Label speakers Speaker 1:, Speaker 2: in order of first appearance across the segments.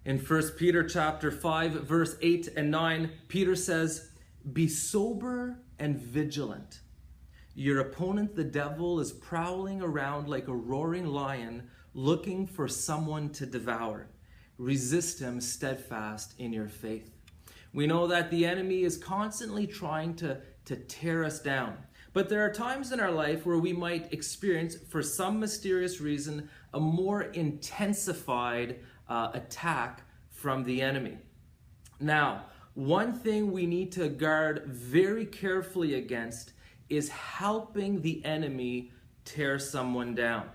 Speaker 1: In 1 Peter chapter 5, verse 8 and 9, Peter says, "Be sober and vigilant. Your opponent, the devil, is prowling around like a roaring lion, looking for someone to devour. Resist him steadfast in your faith." We know that the enemy is constantly trying to tear us down. But there are times in our life where we might experience, for some mysterious reason, a more intensified attack from the enemy. Now, one thing we need to guard very carefully against is helping the enemy tear someone down.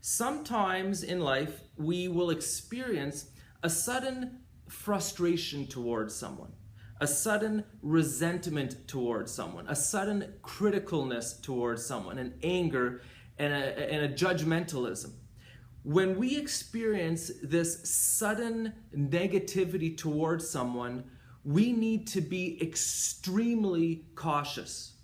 Speaker 1: Sometimes in life, we will experience a sudden frustration towards someone, a sudden resentment towards someone, a sudden criticalness towards someone, an anger and a judgmentalism. When we experience this sudden negativity towards someone, we need to be extremely cautious.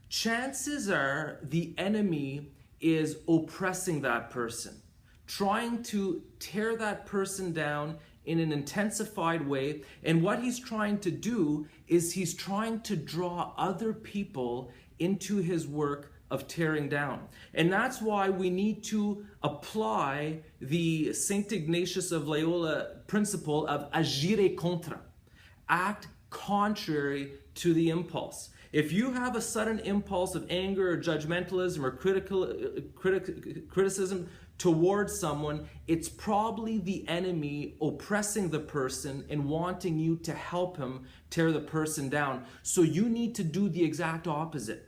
Speaker 1: Chances are the enemy is oppressing that person, trying to tear that person down in an intensified way. And what he's trying to do is he's trying to draw other people into his work of tearing down. And that's why we need to apply the St. Ignatius of Loyola principle of agere contra. Act contrary to the impulse. If you have a sudden impulse of anger or judgmentalism or criticism towards someone, it's probably the enemy oppressing the person and wanting you to help him tear the person down. So you need to do the exact opposite.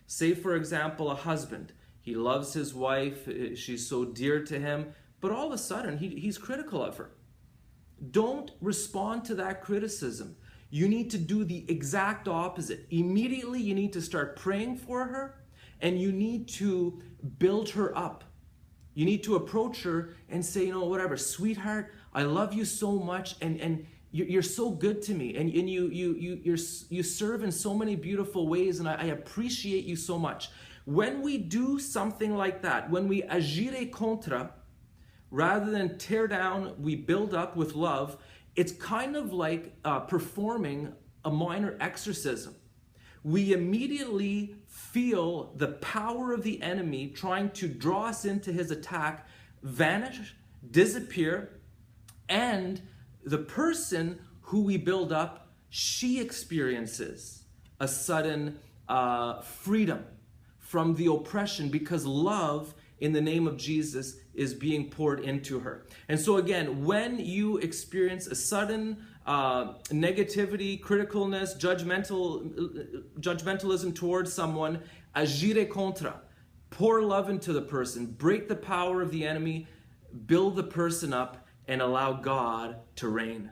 Speaker 1: Say, for example, a husband. He loves his wife, she's so dear to him, but all of a sudden he's critical of her. Don't respond to that criticism. You need to do the exact opposite. Immediately you need to start praying for her and you need to build her up. You need to approach her and say, whatever, sweetheart, I love you so much and you're so good to me and you serve in so many beautiful ways and I appreciate you so much. When we do something like that, when we agere contra, rather than tear down, we build up with love, it's kind of like performing a minor exorcism. We immediately feel the power of the enemy trying to draw us into his attack vanish, disappear, and the person who we build up, she experiences a sudden freedom from the oppression because love in the name of Jesus is being poured into her. And so again, when you experience a sudden negativity, criticalness, judgmentalism towards someone, agere contra, pour love into the person, break the power of the enemy, build the person up, and allow God to reign.